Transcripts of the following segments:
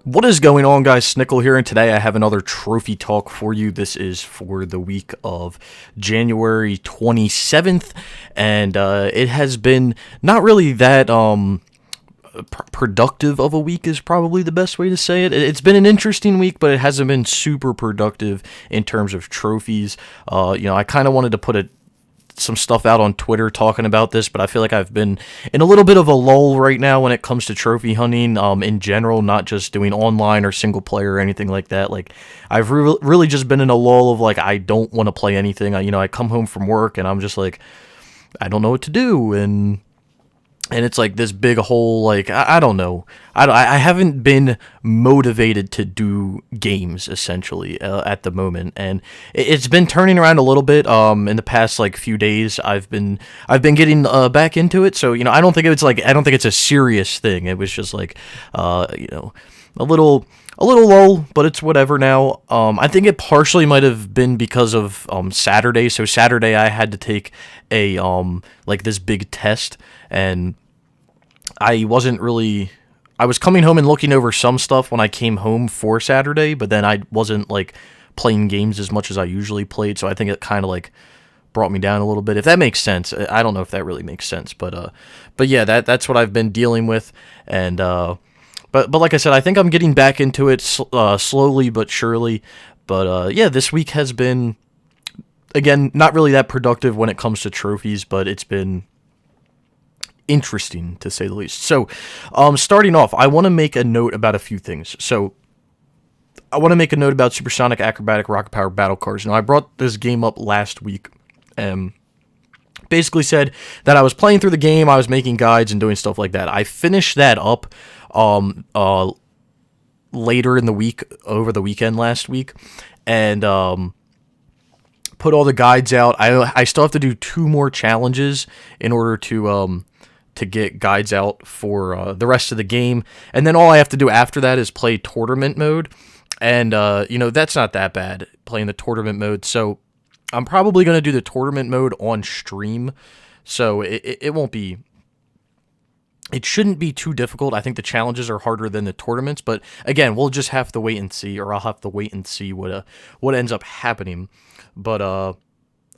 What is going on, guys? Snickel here, and today I have another trophy talk for you. This is for the week of January 27th, and it has been not really that productive of a week is probably the best way to say it. It's been an interesting week, but it hasn't been super productive in terms of trophies. I kind of wanted to put some stuff out on Twitter talking about this, but I feel like I've been in a little bit of a lull right now when it comes to trophy hunting in general, not just doing online or single player or anything like that. Like, I've really just been in a lull of, like, I don't want to play anything. I come home from work and I'm just like, I don't know what to do, and it's like this big hole. Like, I don't know. I haven't been motivated to do games essentially at the moment, and it's been turning around a little bit. In the past like few days, I've been getting back into it. So I don't think it's a serious thing. It was just like a little low, but it's whatever now. I think it partially might have been because of Saturday. So Saturday I had to take a like this big test, and I wasn't really. I was coming home and looking over some stuff when I came home for Saturday, but then I wasn't like playing games as much as I usually played. So I think it kind of like brought me down a little bit. If that makes sense, I don't know if that really makes sense, but yeah, that's what I've been dealing with, and but like I said, I think I'm getting back into it slowly but surely. But yeah, this week has been, again, not really that productive when it comes to trophies, but it's been interesting to say the least. So, starting off, I want to make a note about a few things. So, I want to make a note about Supersonic Acrobatic Rocket Power Battle Cars. Now, I brought this game up last week, and basically said that I was playing through the game, I was making guides and doing stuff like that. I finished that up um, uh, later in the week, over the weekend last week, and put all the guides out. I still have to do two more challenges in order to get guides out for the rest of the game, and then all I have to do after that is play tournament mode, and that's not that bad playing the tournament mode. So I'm probably going to do the tournament mode on stream, so it won't be. It shouldn't be too difficult. I think the challenges are harder than the tournaments, but again, we'll just have to wait and see, or I'll have to wait and see what ends up happening. But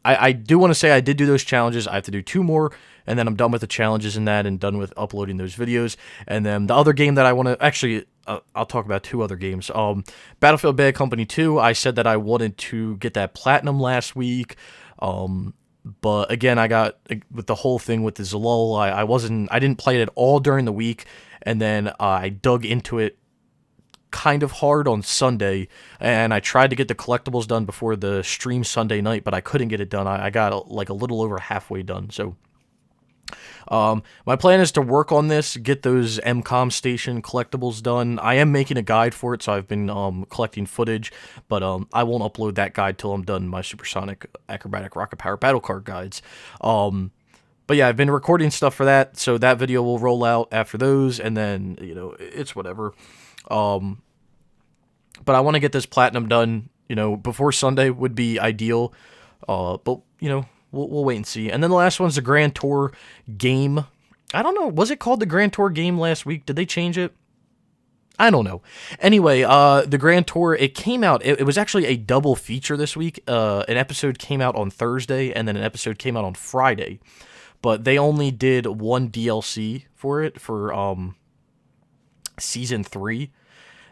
I do want to say I did do those challenges. I have to do two more, and then I'm done with the challenges in that and done with uploading those videos. And then the other game that I want to actually, I'll talk about two other games. Battlefield Bad Company 2, I said that I wanted to get that platinum last week. But again, I got with the whole thing with the lull. I didn't play it at all during the week, and then I dug into it kind of hard on Sunday, and I tried to get the collectibles done before the stream Sunday night, but I couldn't get it done. I got like a little over halfway done. So my plan is to work on this, get those MCOM station collectibles done. I am making a guide for it, so I've been collecting footage, but I won't upload that guide till I'm done my Supersonic Acrobatic Rocket Power Battle Card guides. But yeah, I've been recording stuff for that, so that video will roll out after those, and then it's whatever. But I want to get this platinum done. Before Sunday would be ideal. But we'll wait and see. And then the last one's the Grand Tour game. I don't know. Was it called the Grand Tour game last week? Did they change it? I don't know. Anyway, the Grand Tour, it came out. It was actually a double feature this week. An episode came out on Thursday, and then an episode came out on Friday. But they only did one DLC for it for season 3.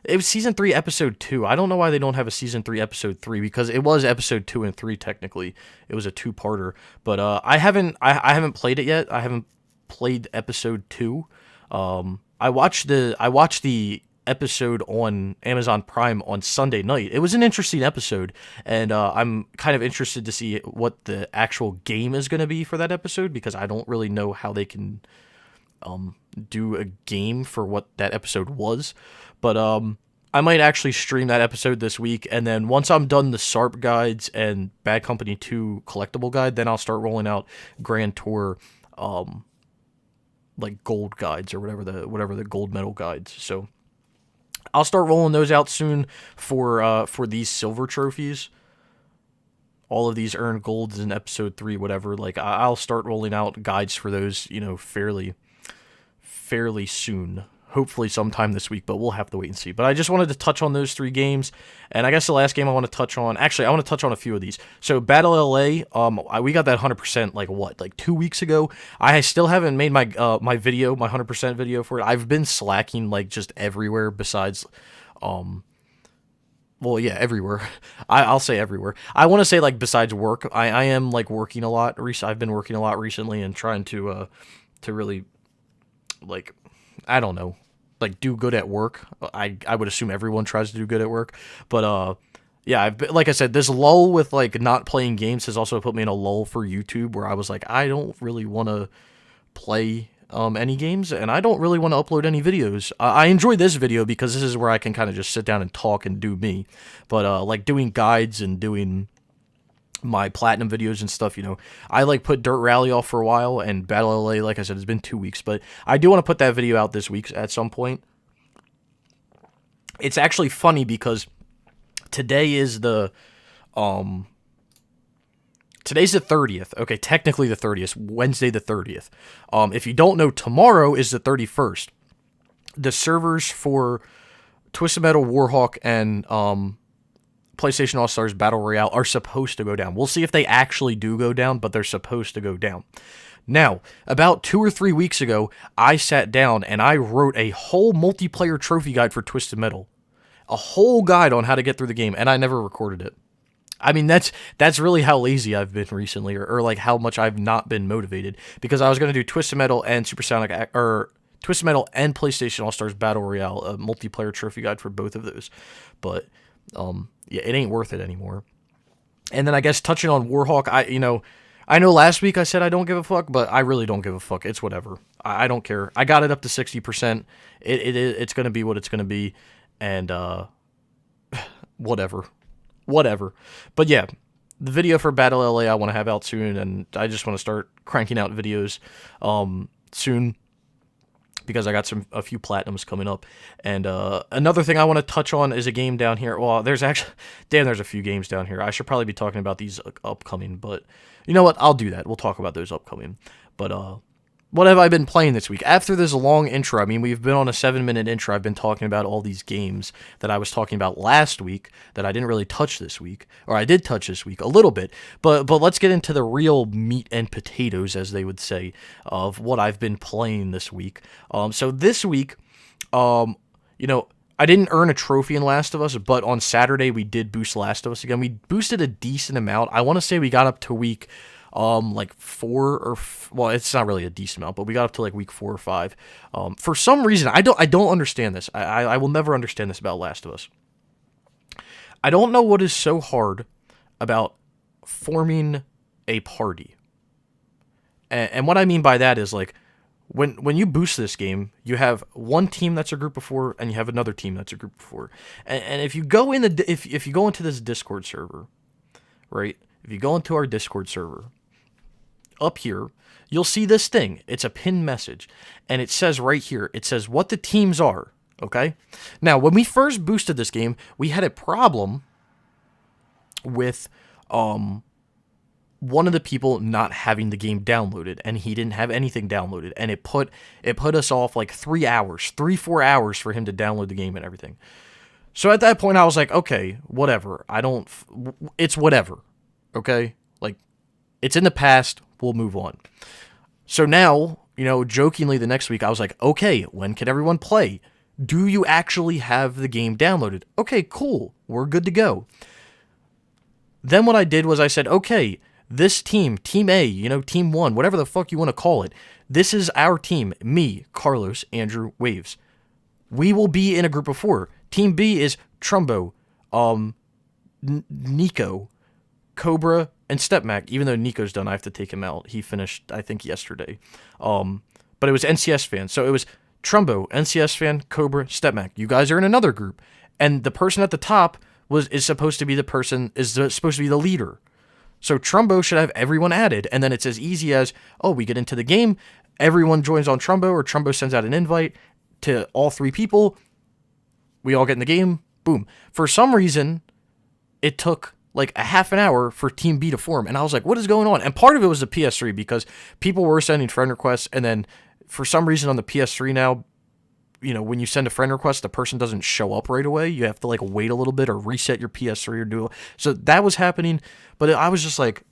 It was season 3, episode 2. I don't know why they don't have a season 3, episode 3, because it was episode 2 and 3 technically. It was a two-parter, but I haven't played it yet. I haven't played episode 2. I watched the episode on Amazon Prime on Sunday night. It was an interesting episode, and I'm kind of interested to see what the actual game is going to be for that episode, because I don't really know how they can do a game for what that episode was. But I might actually stream that episode this week, and then once I'm done the SARP guides and Bad Company 2 collectible guide, then I'll start rolling out Grand Tour like gold guides, or whatever the gold medal guides. So I'll start rolling those out soon for these silver trophies. All of these earned golds in episode 3, whatever. Like, I'll start rolling out guides for those, fairly soon. hopefully sometime this week, but we'll have to wait and see. But I just wanted to touch on those 3 games, and I guess the last game I want to touch on, actually, I want to touch on a few of these. So Battle LA, we got that 100% like 2 weeks ago. I still haven't made my my video, my 100% video for it. I've been slacking like just everywhere besides, well, yeah, everywhere. I'll say everywhere. I want to say like besides work. I am like working a lot. I've been working a lot recently and trying to really, like, I don't know, like do good at work. I would assume everyone tries to do good at work, but yeah, like I said, this lull with like not playing games has also put me in a lull for YouTube where I was like, I don't really want to play any games, and I don't really want to upload any videos. I enjoy this video because this is where I can kind of just sit down and talk and do me, but like doing guides and doing my platinum videos and stuff, I like put Dirt Rally off for a while, and Battle LA, like I said, it's been 2 weeks, but I do want to put that video out this week at some point. It's actually funny because today is today's the 30th. Okay, technically the 30th, Wednesday the 30th. If you don't know, tomorrow is the 31st. The servers for Twisted Metal, Warhawk, and PlayStation All-Stars Battle Royale are supposed to go down. We'll see if they actually do go down, but they're supposed to go down. Now, about 2 or 3 weeks ago, I sat down and I wrote a whole multiplayer trophy guide for Twisted Metal. A whole guide on how to get through the game, and I never recorded it. I mean, that's really how lazy I've been recently, or like how much I've not been motivated, because I was going to do Twisted Metal and Supersonic, or Twisted Metal and PlayStation All-Stars Battle Royale, a multiplayer trophy guide for both of those. But yeah, it ain't worth it anymore. And then I guess touching on Warhawk, I know last week I said I don't give a fuck, but I really don't give a fuck. It's whatever. I don't care. I got it up to 60%. It's going to be what it's going to be, and whatever. But yeah, the video for Battle LA I want to have out soon, and I just want to start cranking out videos soon, because I got a few platinums coming up. And another thing I want to touch on is a game down here. Well, there's a few games down here. I should probably be talking about these upcoming, but you know what? I'll do that. We'll talk about those upcoming. But what have I been playing this week? After this long intro, I mean, we've been on a 7-minute intro. I've been talking about all these games that I was talking about last week that I didn't really touch this week, or I did touch this week a little bit. But let's get into the real meat and potatoes, as they would say, of what I've been playing this week. So this week, I didn't earn a trophy in Last of Us, but on Saturday we did boost Last of Us again. We boosted a decent amount. I want to say we got up to week like 4 well, it's not really a decent amount, but we got up to like week 4 or 5. For some reason, I don't understand this. I will never understand this about Last of Us. I don't know what is so hard about forming a party. And what I mean by that is, like, when you boost this game, you have one team that's a group of 4, and you have another team that's a group of 4. And if you go if you go into this Discord server, right? If you go into our Discord server, up here, you'll see this thing. It's a pinned message, and it says right here, it says what the teams are, okay? Now, when we first boosted this game, we had a problem with one of the people not having the game downloaded, and he didn't have anything downloaded, and it put us off like 3-4 hours for him to download the game and everything. So at that point, I was like, okay, whatever. It's whatever, okay? Like, it's in the past, we'll move on. So now, jokingly the next week, I was like, okay, when can everyone play? Do you actually have the game downloaded? Okay, cool, we're good to go. Then what I did was I said, okay, this team, Team A, Team 1, whatever the fuck you want to call it, this is our team, me, Carlos, Andrew, Waves. We will be in a group of 4. Team B is Trumbo, Nico, Cobra, and StepMac. Even though Nico's done, I have to take him out. He finished, I think, yesterday. But it was NCS fan. So it was Trumbo, NCS fan, Cobra, StepMac. You guys are in another group. And the person at the top is supposed to be the leader. So Trumbo should have everyone added. And then it's as easy as, we get into the game, everyone joins on Trumbo, or Trumbo sends out an invite to all 3 people. We all get in the game. Boom. For some reason, it took like a half an hour for Team B to form. And I was like, what is going on? And part of it was the PS3, because people were sending friend requests. And then for some reason on the PS3 now, when you send a friend request, the person doesn't show up right away. You have to like wait a little bit or reset your PS3 or do. So that was happening, but I was just like,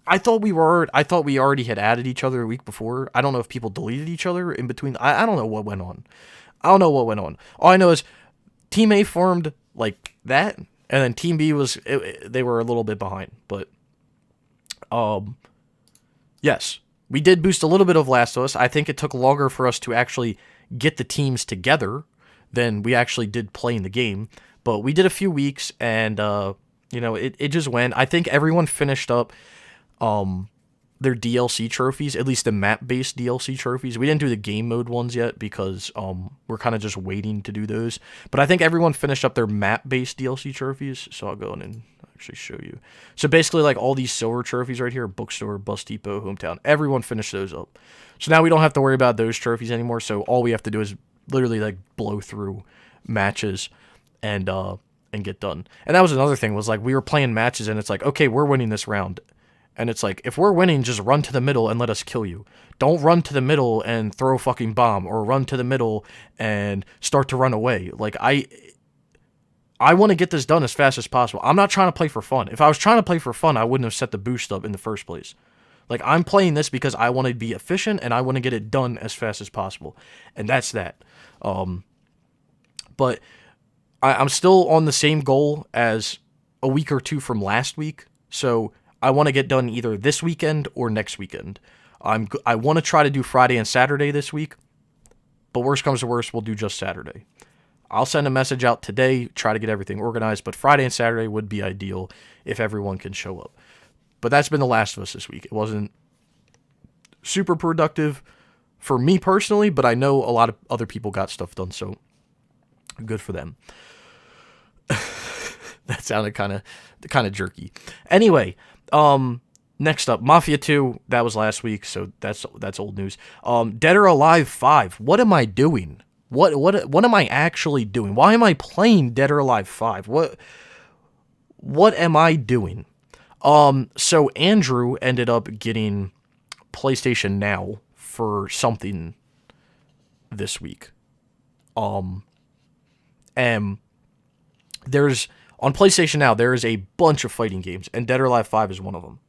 I thought we already had added each other a week before. I don't know if people deleted each other in between. I don't know what went on. All I know is Team A formed like that, and then Team B they were a little bit behind. But yes, we did boost a little bit of Last of Us. I think it took longer for us to actually get the teams together than we actually did playing the game. But we did a few weeks, and it just went. I think everyone finished up their DLC trophies, at least the map-based DLC trophies. We didn't do the game mode ones yet because we're kind of just waiting to do those. But I think everyone finished up their map-based DLC trophies, so I'll go in and actually show you. So basically, like, all these silver trophies right here, Bookstore, Bus Depot, Hometown, everyone finished those up. So now we don't have to worry about those trophies anymore, so all we have to do is literally, like, blow through matches and get done. And that was another thing, was, like, we were playing matches, and it's like, okay, we're winning this round. And it's like, if we're winning, just run to the middle and let us kill you. Don't run to the middle and throw a fucking bomb, or run to the middle and start to run away. Like, I want to get this done as fast as possible. I'm not trying to play for fun. If I was trying to play for fun, I wouldn't have set the boost up in the first place. Like, I'm playing this because I want to be efficient and I want to get it done as fast as possible. And that's that. But I'm still on the same goal as a week or two from last week. So I want to get done either this weekend or next weekend. I want to try to do Friday and Saturday this week, but worst comes to worst, we'll do just Saturday. I'll send a message out today, try to get everything organized, but Friday and Saturday would be ideal if everyone can show up. But that's been The Last of Us this week. It wasn't super productive for me personally, but I know a lot of other people got stuff done, so good for them. That sounded kind of jerky. Anyway, next up, Mafia 2, that was last week, so that's old news. Dead or Alive 5, what am I doing? What am I actually doing? Why am I playing Dead or Alive 5? What am I doing? So Andrew ended up getting PlayStation Now for something this week. And there's on PlayStation Now, there is a bunch of fighting games, and Dead or Alive 5 is one of them.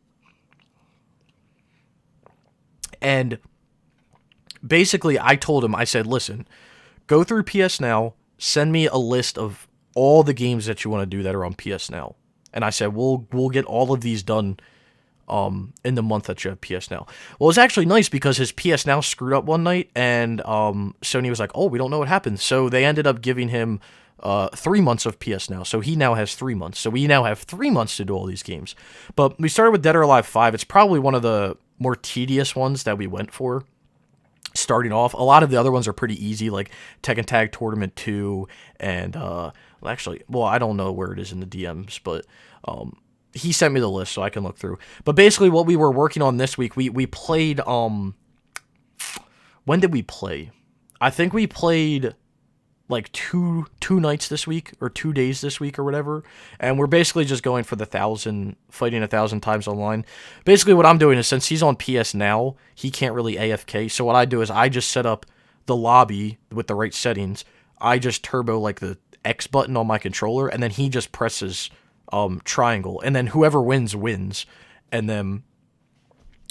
And basically, I told him, I said, listen, go through PS Now, send me a list of all the games that you want to do that are on PS Now. And I said, we'll get all of these done in the month that you have PS Now. Well, it's actually nice because his PS Now screwed up one night, and Sony was like, oh, we don't know what happened. So they ended up giving him 3 months of PS Now, so he now has 3 months. So we now have 3 months to do all these games. But we started with Dead or Alive 5. It's probably one of the more tedious ones that we went for. Starting off, a lot of the other ones are pretty easy, like Tekken Tag Tournament 2, and I don't know where it is in the DMs, but he sent me the list so I can look through. But basically, what we were working on this week, we played. When did we play? I think we played like two nights this week, or 2 days this week, or whatever, and we're basically just going for fighting 1,000 times online. Basically what I'm doing is, since he's on PS Now, he can't really AFK, so what I do is I just set up the lobby with the right settings. I just turbo like the X button on my controller, and then he just presses triangle, and then whoever wins, and then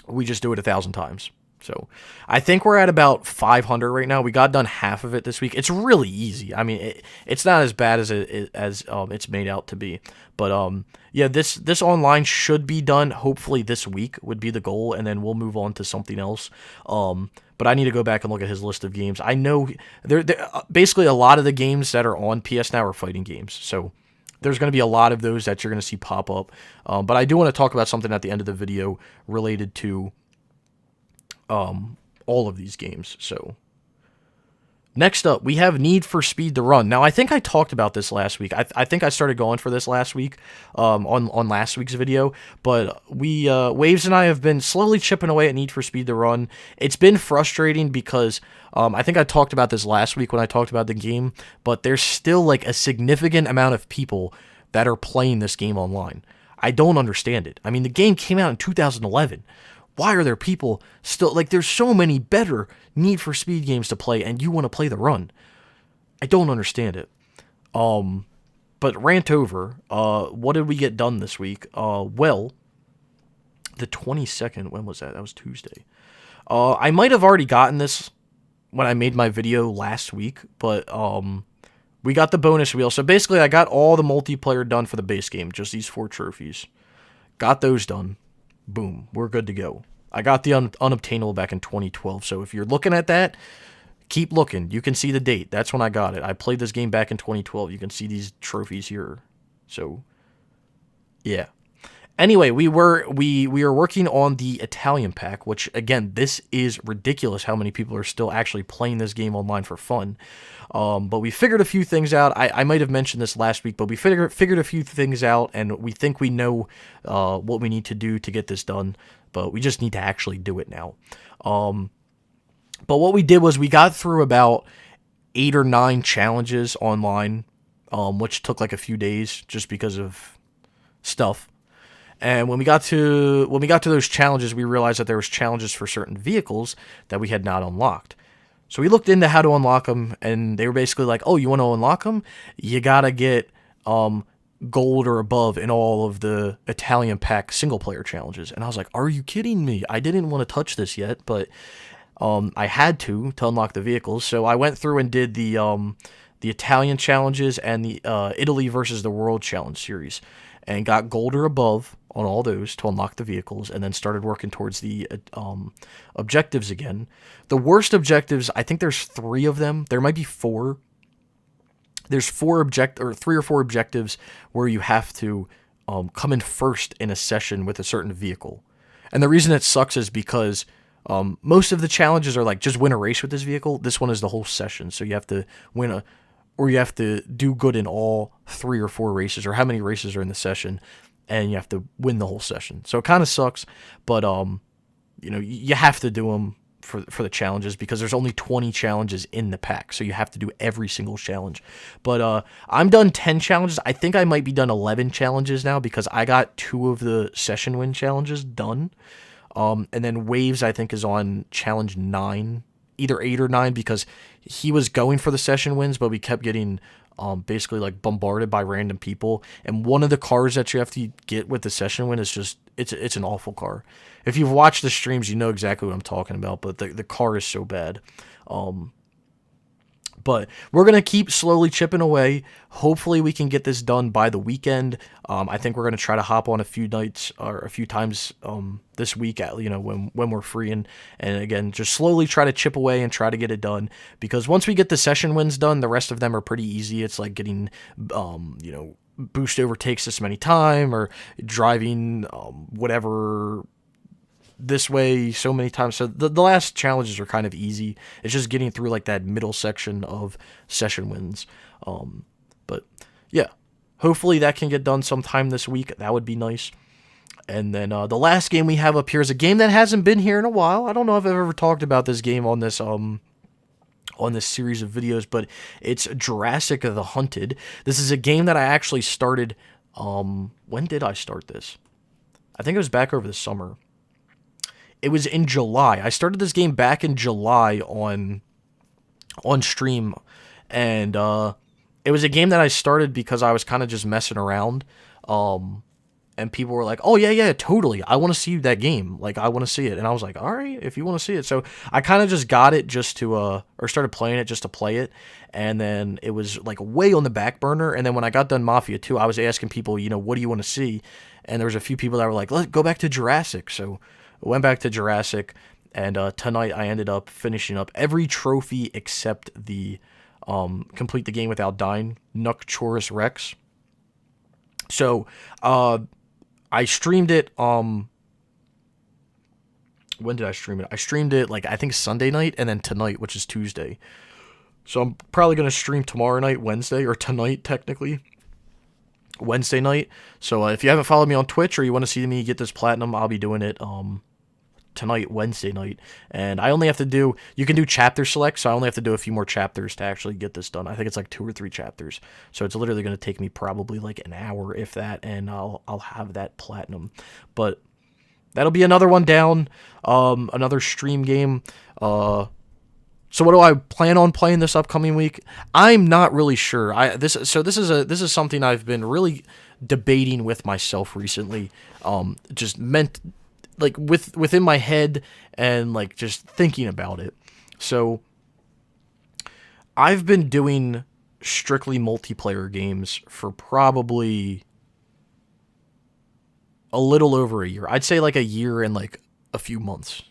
we just do it 1,000 times. So I think we're at about 500 right now. We got done half of it this week. It's really easy. I mean, it's not as bad as it's made out to be. But yeah, this online should be done. Hopefully this week would be the goal, and then we'll move on to something else. But I need to go back and look at his list of games. I know there basically a lot of the games that are on PS Now are fighting games. So there's going to be a lot of those that you're going to see pop up. But I do want to talk about something at the end of the video related to all of these games. So next up, we have Need for Speed to Run. Now, I think I talked about this last week. I think I started going for this last week on last week's video, but Waves and I have been slowly chipping away at Need for Speed to Run. It's been frustrating because I think I talked about this last week when I talked about the game, but there's still like a significant amount of people that are playing this game online. I don't understand it. I mean, the game came out in 2011. Why are there people still, like, there's so many better Need for Speed games to play, and you want to play the run? I don't understand it. But rant over. What did we get done this week? Well, the 22nd, when was that? That was Tuesday. I might have already gotten this when I made my video last week, but we got the bonus wheel. So basically, I got all the multiplayer done for the base game, just these 4 trophies. Got those done. Boom, we're good to go. I got the unobtainable back in 2012, so if you're looking at that, keep looking. You can see the date. That's when I got it. I played this game back in 2012. You can see these trophies here. So, yeah. Anyway, we were working on the Italian pack, which, again, this is ridiculous how many people are still actually playing this game online for fun. But we figured a few things out. I might have mentioned this last week, but we figured a few things out, and we think we know what we need to do to get this done, but we just need to actually do it now. But what we did was we got through about 8 or 9 challenges online, which took like a few days just because of stuff. And when we got to those challenges, we realized that there was challenges for certain vehicles that we had not unlocked. So we looked into how to unlock them, and they were basically like, "Oh, you want to unlock them? You gotta get gold or above in all of the Italian pack single player challenges." And I was like, "Are you kidding me? I didn't want to touch this yet, but I had to unlock the vehicles." So I went through and did the Italian challenges and the Italy versus the World Challenge series, and got gold or above on all those to unlock the vehicles, and then started working towards the objectives again. The worst objectives, I think there's 3 of them. There might be 4. There's 3 or 4 objectives where you have to come in first in a session with a certain vehicle. And the reason it sucks is because most of the challenges are like, just win a race with this vehicle. This one is the whole session, so you have to you have to do good in all 3 or 4 races, or how many races are in the session, and you have to win the whole session. So it kind of sucks, but you have to do them for the challenges, because there's only 20 challenges in the pack, so you have to do every single challenge. But I'm done 10 challenges. I think I might be done 11 challenges now, because I got 2 of the session win challenges done. And then Waves, I think, is on challenge 9, either 8 or 9, because he was going for the session wins, but we kept getting basically like bombarded by random people. And one of the cars that you have to get with the session win is just, it's an awful car. If you've watched the streams, you know exactly what I'm talking about, but the car is so bad. But we're going to keep slowly chipping away. Hopefully we can get this done by the weekend. I think we're going to try to hop on a few nights or a few times this week, when we're free. And again, just slowly try to chip away and try to get it done. Because once we get the session wins done, the rest of them are pretty easy. It's like getting, boost overtakes this many time, or driving whatever this way so many times. So the last challenges are kind of easy. It's just getting through like that middle section of session wins. But yeah, hopefully that can get done sometime this week. That would be nice. And then the last game we have up here is a game that hasn't been here in a while. I don't know if I've ever talked about this game on this series of videos, but it's Jurassic the Hunted. This is a game that I actually started. When did I start this? I think it was back over the summer. It was in July. I started this game back in July on stream, and it was a game that I started because I was kind of just messing around, and people were like, "Oh yeah, totally, I want to see that game. Like, I want to see it." And I was like, "All right, if you want to see it." So I kind of just got it just to or started playing it just to play it, and then it was like way on the back burner. And then when I got done Mafia 2, I was asking people, what do you want to see? And there was a few people that were like, "Let's go back to Jurassic." So went back to Jurassic, and tonight I ended up finishing up every trophy except the complete the game without dying, Nocturus Rex. So I streamed it. When did I stream it? I streamed it I think Sunday night, and then tonight, which is Tuesday. So I'm probably gonna stream tomorrow night, Wednesday, or tonight technically, Wednesday night. So if you haven't followed me on Twitch, or you want to see me get this platinum, I'll be doing it tonight, Wednesday night. And I only have to do, you can do chapter select, so I only have to do a few more chapters to actually get this done. I think it's like 2 or 3 chapters. So it's literally going to take me probably like an hour, if that, and I'll have that platinum. But that'll be another one down. Another stream game. So what do I plan on playing this upcoming week? I'm not really sure. This is something I've been really debating with myself recently. Just meant like within my head and like just thinking about it. So I've been doing strictly multiplayer games for probably a little over a year. I'd say like a year and like a few months.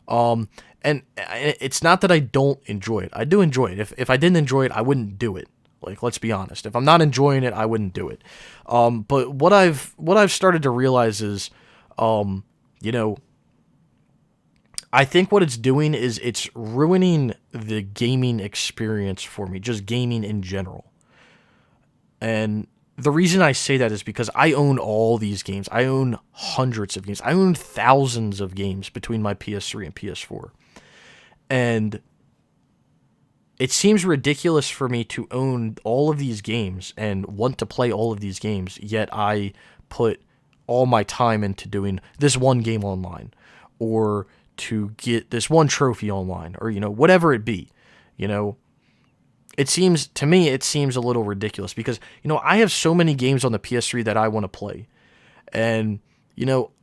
Um, and it's not that I don't enjoy it. I do enjoy it. If I didn't enjoy it, I wouldn't do it. Like, let's be honest. If I'm not enjoying it, I wouldn't do it. But what I've started to realize is, you know, I think what it's doing is it's ruining the gaming experience for me, just gaming in general. And the reason I say that is because I own all these games. I own hundreds of games. I own thousands of games between my PS3 and PS4. And it seems ridiculous for me to own all of these games and want to play all of these games, yet I put all my time into doing this one game online or to get this one trophy online or, whatever it be. You know, to me, it seems a little ridiculous because, I have so many games on the PS3 that I want to play. And,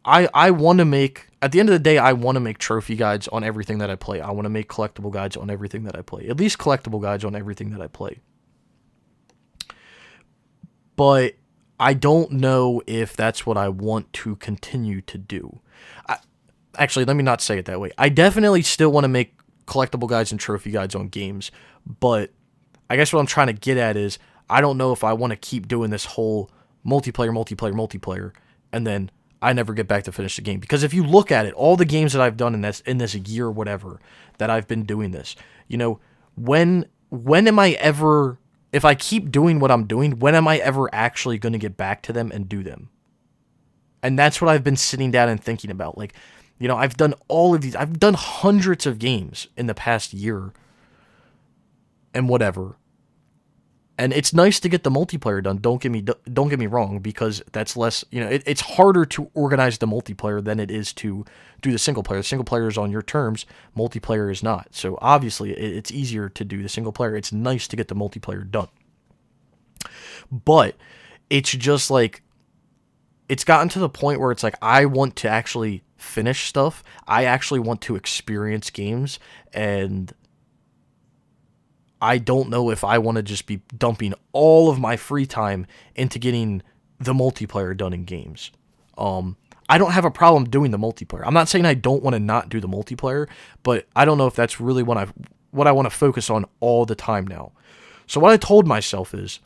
I want to make, at the end of the day, I want to make trophy guides on everything that I play. I want to make collectible guides on everything that I play. At least collectible guides on everything that I play. But I don't know if that's what I want to continue to do. Actually, let me not say it that way. I definitely still want to make collectible guides and trophy guides on games, but I guess what I'm trying to get at is I don't know if I want to keep doing this whole multiplayer, and then I never get back to finish the game. Because if you look at it, all the games that I've done in this year or whatever that I've been doing this, when am I ever, if I keep doing what I'm doing, when am I ever actually going to get back to them and do them? And that's what I've been sitting down and thinking about. Like, I've done all of these. I've done hundreds of games in the past year and whatever. And it's nice to get the multiplayer done. Don't get me wrong, because that's less, it's harder to organize the multiplayer than it is to do the single player. The single player is on your terms, multiplayer is not. So obviously it's easier to do the single player. It's nice to get the multiplayer done. But it's just like, it's gotten to the point where it's like, I want to actually finish stuff. I actually want to experience games, and I don't know if I want to just be dumping all of my free time into getting the multiplayer done in games. I don't have a problem doing the multiplayer. I'm not saying I don't want to not do the multiplayer, but I don't know if that's really what I want to focus on all the time now. So what I told myself is,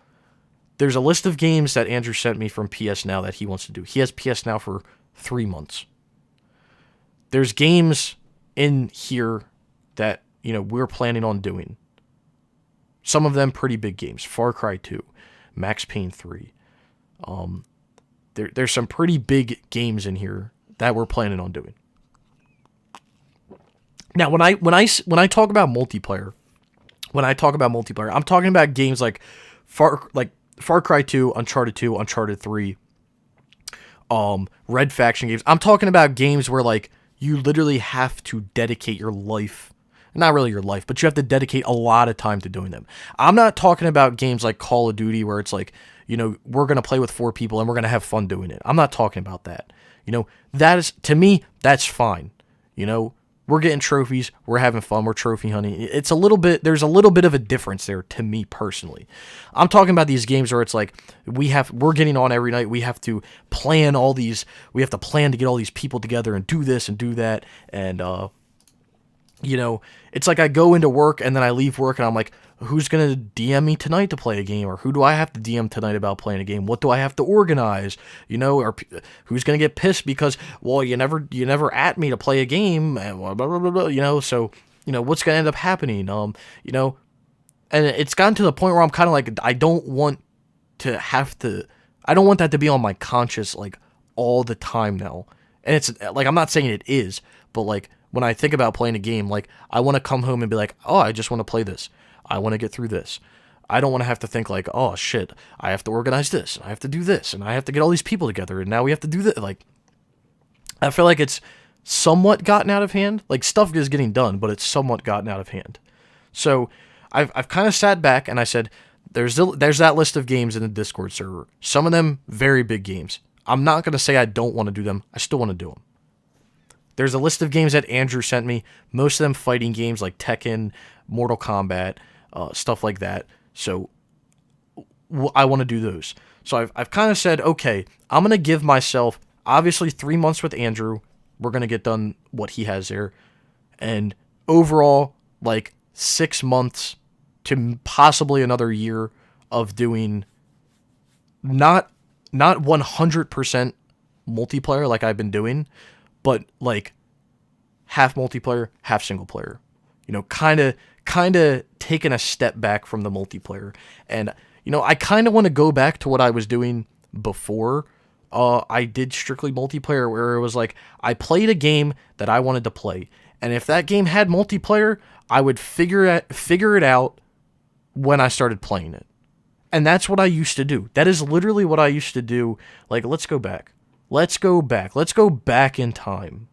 there's a list of games that Andrew sent me from PS Now that he wants to do. He has PS Now for 3 months. There's games in here that, we're planning on doing. Some of them pretty big games. Far Cry 2, Max Payne 3. There's some pretty big games in here that we're planning on doing. Now, when I talk about multiplayer, I'm talking about games like Far Cry 2, Uncharted 2, Uncharted 3, Red Faction games. I'm talking about games where like you literally have to dedicate your life. Not really your life, but you have to dedicate a lot of time to doing them. I'm not talking about games like Call of Duty where it's like, we're going to play with 4 people and we're going to have fun doing it. I'm not talking about that. That is, to me, that's fine. We're getting trophies, we're having fun, we're trophy hunting. There's a little bit of a difference there to me personally. I'm talking about these games where it's like, we're getting on every night, we have to plan to get all these people together and do this and do that, and, it's like I go into work and then I leave work and I'm like, who's going to DM me tonight to play a game? Or who do I have to DM tonight about playing a game? What do I have to organize? Or who's going to get pissed because, well, you never at me to play a game, and blah, blah, blah, blah, so, what's going to end up happening? And it's gotten to the point where I'm kind of like, I don't want that to be on my conscience, like, all the time now. And it's, like, I'm not saying it is, but, like, when I think about playing a game, like, I want to come home and be like, oh, I just want to play this. I want to get through this. I don't want to have to think like, oh, shit, I have to organize this, and I have to do this, and I have to get all these people together, and now we have to do this. Like, I feel like it's somewhat gotten out of hand. Like, stuff is getting done, but it's somewhat gotten out of hand. So I've kind of sat back and I said, there's that list of games in the Discord server. Some of them very big games. I'm not going to say I don't want to do them. I still want to do them. There's a list of games that Andrew sent me. Most of them fighting games like Tekken, Mortal Kombat, stuff like that. So I want to do those. So I've kind of said, okay, I'm going to give myself, obviously, 3 months with Andrew. We're going to get done what he has there. And overall, like 6 months to possibly another year of doing not 100% multiplayer like I've been doing, but like half multiplayer, half single player. You know, kind of taking a step back from the multiplayer. And, you know, I kind of want to go back to what I was doing before I did strictly multiplayer, where it was like I played a game that I wanted to play. And if that game had multiplayer, I would figure it out when I started playing it. And that's what I used to do. That is literally what I used to do. Like, let's go back. Let's go back in time.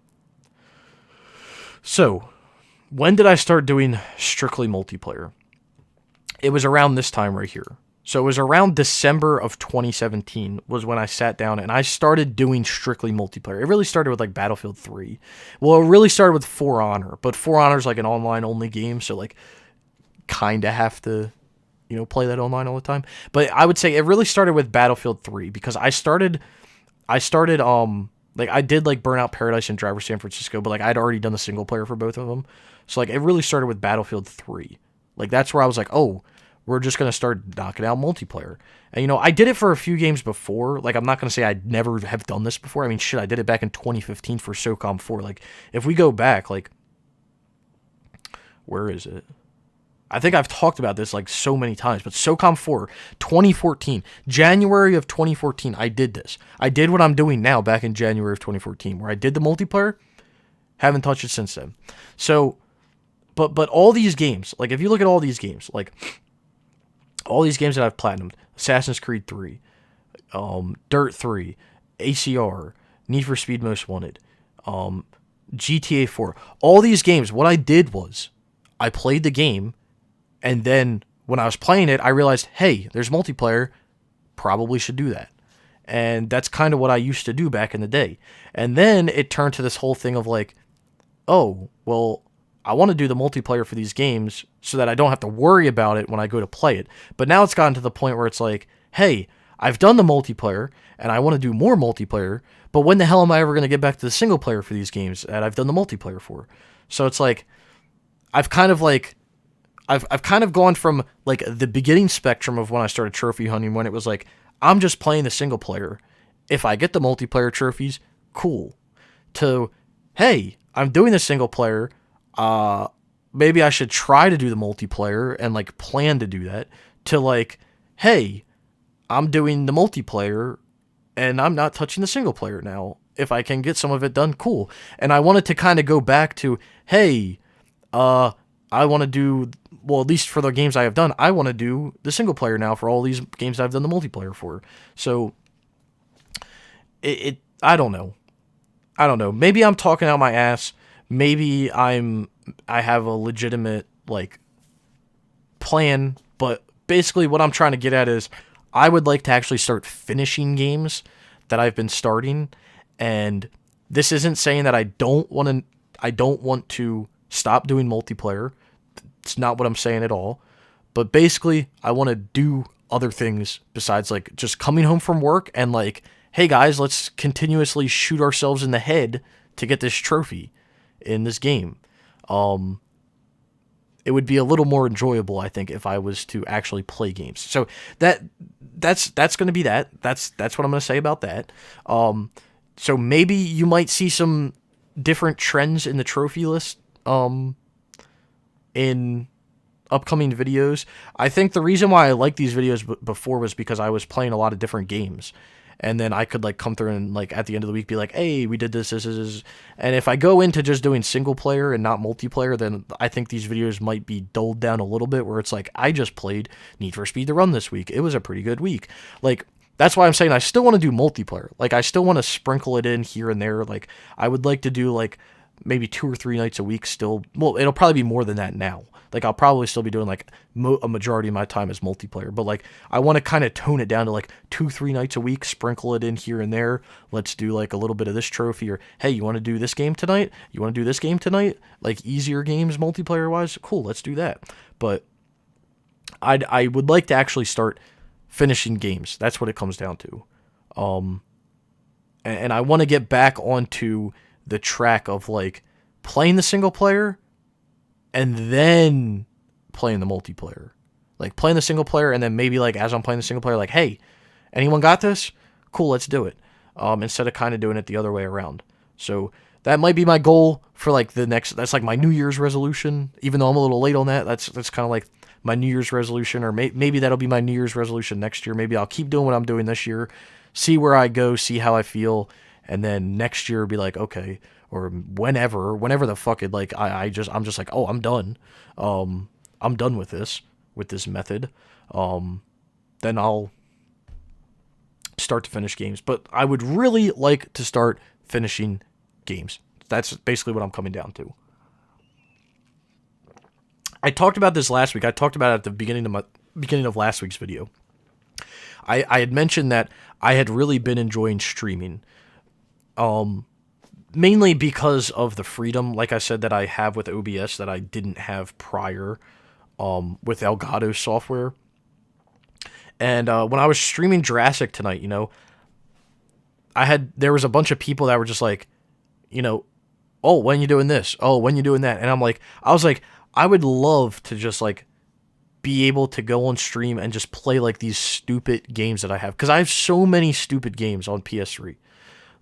So, when did I start doing strictly multiplayer? It was around this time right here. So it was around December of 2017 was when I sat down and I started doing strictly multiplayer. It really started with like Battlefield 3. Well, it really started with For Honor, but For Honor is like an online only game, so like kind of have to, you know, play that online all the time. But I would say it really started with Battlefield 3 because I started like I did like Burnout Paradise and Driver San Francisco, but like I'd already done the single player for both of them. So like it really started with Battlefield 3. Like that's where I was like, "Oh, we're just going to start knocking out multiplayer." And you know, I did it for a few games before. Like I'm not going to say I'd never have done this before. I mean, shit, I did it back in 2015 for SOCOM 4. Like if we go back, like where is it? I think I've talked about this like so many times, but SOCOM 4, 2014, January of 2014, I did this. I did what I'm doing now back in January of 2014, where I did the multiplayer, haven't touched it since then. So, but all these games, like if you look at all these games, like all these games that I've platinumed, Assassin's Creed 3, Dirt 3, ACR, Need for Speed Most Wanted, GTA 4, all these games, what I did was I played the game. And then when I was playing it, I realized, hey, there's multiplayer, probably should do that. And that's kind of what I used to do back in the day. And then it turned to this whole thing of like, oh, well, I want to do the multiplayer for these games so that I don't have to worry about it when I go to play it. But now it's gotten to the point where it's like, hey, I've done the multiplayer and I want to do more multiplayer, but when the hell am I ever going to get back to the single player for these games that I've done the multiplayer for? So it's like, I've kind of gone from like the beginning spectrum of when I started trophy hunting, when it was like, I'm just playing the single player. If I get the multiplayer trophies, cool. To, hey, I'm doing the single player. Maybe I should try to do the multiplayer and like plan to do that. To like, hey, I'm doing the multiplayer and I'm not touching the single player now. If I can get some of it done, cool. And I wanted to kind of go back to, hey, I want to do, well, at least for the games I have done, I want to do the single player now for all these games I've done the multiplayer for. So, I don't know. Maybe I'm talking out my ass. Maybe I have a legitimate, like, plan. But basically what I'm trying to get at is I would like to actually start finishing games that I've been starting. And this isn't saying that I don't want to stop doing multiplayer. It's not what I'm saying at all. But basically, I want to do other things besides like just coming home from work and like, hey guys, let's continuously shoot ourselves in the head to get this trophy in this game. It would be a little more enjoyable, I think, if I was to actually play games. So that's going to be that. That's what I'm going to say about that. So maybe you might see some different trends in the trophy list in upcoming videos. I think the reason why I liked these videos before was because I was playing a lot of different games. And then I could like come through and like at the end of the week be like, hey, we did this. And if I go into just doing single player and not multiplayer, then I think these videos might be dulled down a little bit, where it's like, I just played Need for Speed The Run this week. It was a pretty good week. Like, that's why I'm saying I still want to do multiplayer. Like, I still want to sprinkle it in here and there. Like, I would like to do, like, maybe 2 or 3 nights a week still. Well, it'll probably be more than that now. Like, I'll probably still be doing, like, a majority of my time as multiplayer. But, like, I want to kind of tone it down to, like, 2-3 nights a week, sprinkle it in here and there. Let's do, like, a little bit of this trophy. Or, hey, you want to do this game tonight? You want to do this game tonight? Like, easier games multiplayer-wise? Cool, let's do that. But I would like to actually start finishing games. That's what it comes down to. And I want to get back onto the track of, like, playing the single player and then playing the multiplayer. Like, playing the single player and then maybe, like, as I'm playing the single player, like, hey, anyone got this? Cool, let's do it. Instead of kind of doing it the other way around. So that might be my goal for, like, that's like my New Year's resolution. Even though I'm a little late on that, that's kind of like my New Year's resolution, or maybe that'll be my New Year's resolution next year. Maybe I'll keep doing what I'm doing this year, see where I go, see how I feel, and then next year be like, okay, or whenever the fuck it, like, I'm just like, oh, I'm done. I'm done with this method. Then I'll start to finish games. But I would really like to start finishing games. That's basically what I'm coming down to. I talked about this last week. I talked about it at the beginning of last week's video. I had mentioned that I had really been enjoying streaming. Mainly because of the freedom, like I said, that I have with OBS that I didn't have prior with Elgato software. And when I was streaming Jurassic tonight, there was a bunch of people that were just like, oh, when you doing this? Oh, when you doing that? And I was like, I would love to just, like, be able to go on stream and just play, like, these stupid games that I have. Because I have so many stupid games on PS3.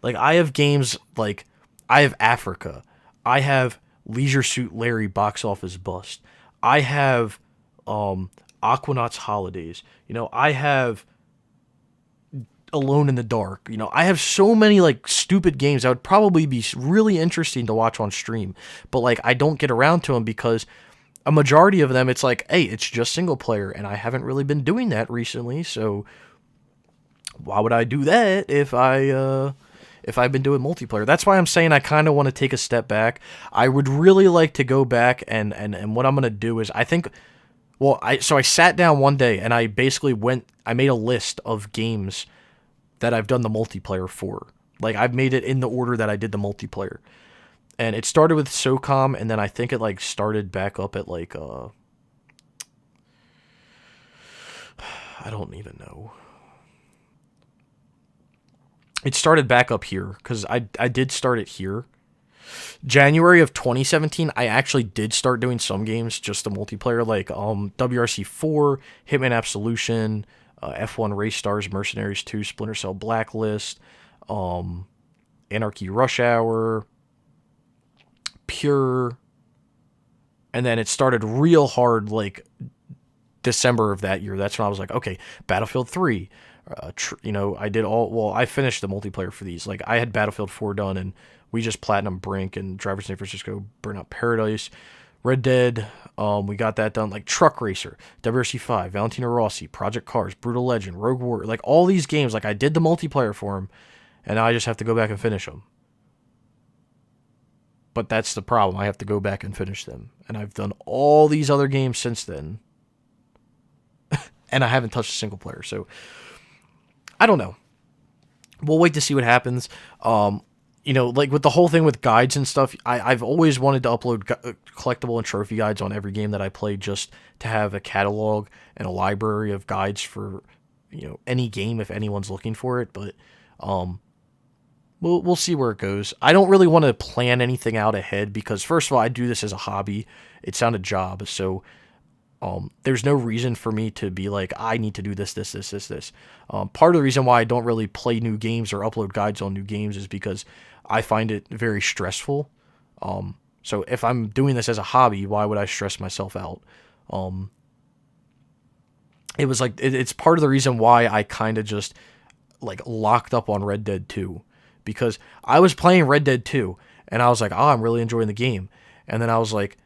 Like, I have games, like, I have Africa. I have Leisure Suit Larry Box Office Bust. I have Aquanauts Holidays. I have Alone in the Dark. I have so many, like, stupid games that would probably be really interesting to watch on stream. But, like, I don't get around to them because a majority of them, it's like, hey, it's just single player. And I haven't really been doing that recently. So why would I do that if I've been doing multiplayer? That's why I'm saying I kind of want to take a step back. I would really like to go back and what I'm going to do is I sat down one day and I basically I made a list of games that I've done the multiplayer for. Like, I've made it in the order that I did the multiplayer. And it started with SOCOM, and then I think it, like, started back up at, like, I don't even know. It started back up here, because I did start it here. January of 2017, I actually did start doing some games, just the multiplayer, like WRC4, Hitman Absolution, F1 Race Stars, Mercenaries 2, Splinter Cell Blacklist, Anarchy Rush Hour, Pure, and then it started real hard, like, December of that year. That's when I was like, okay, Battlefield 3, I finished the multiplayer for these. Like, I had Battlefield 4 done, and we just Platinum Brink and Driver San Francisco Burnout Paradise, Red Dead, we got that done. Like, Truck Racer, WRC5, Valentino Rossi, Project Cars, Brutal Legend, Rogue War, like, all these games, like, I did the multiplayer for them, and now I just have to go back and finish them. But that's the problem. I have to go back and finish them. And I've done all these other games since then. And I haven't touched a single player. So, I don't know. We'll wait to see what happens. Like, with the whole thing with guides and stuff, I've always wanted to upload collectible and trophy guides on every game that I play, just to have a catalog and a library of guides for, any game if anyone's looking for it. But, we'll see where it goes. I don't really want to plan anything out ahead because, first of all, I do this as a hobby. It's not a job, so there's no reason for me to be like, I need to do this. Part of the reason why I don't really play new games or upload guides on new games is because I find it very stressful. So if I'm doing this as a hobby, why would I stress myself out? It was like, it's part of the reason why I kind of just, like, locked up on Red Dead 2. Because I was playing Red Dead 2, and I was like, I'm really enjoying the game. And then I was like,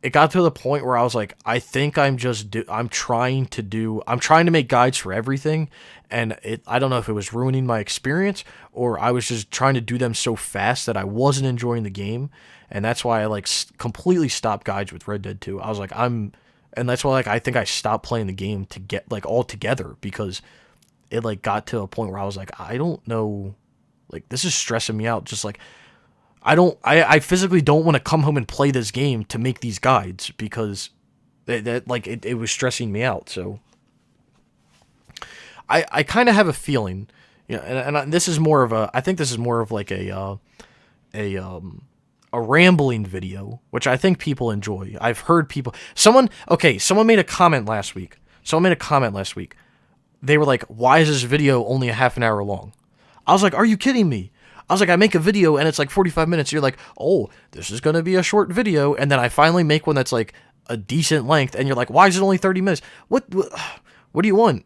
it got to the point where I was like, I think I'm trying to make guides for everything, and I don't know if it was ruining my experience or I was just trying to do them so fast that I wasn't enjoying the game, and that's why I like completely stopped guides with Red Dead 2. I was like, and that's why like I think I stopped playing the game to get like all together, because it like got to a point where I was like, I don't know, like this is stressing me out. Just like I physically don't want to come home and play this game to make these guides, because it was stressing me out. So I kind of have a feeling, you know, and this is more of a, I think this is more of like a rambling video, which I think people enjoy. I've heard someone made a comment last week. They were like, why is this video only a half an hour long? I was like, are you kidding me? I was like, I make a video and it's like 45 minutes. You're like, oh, this is going to be a short video. And then I finally make one that's like a decent length. And you're like, why is it only 30 minutes? What do you want?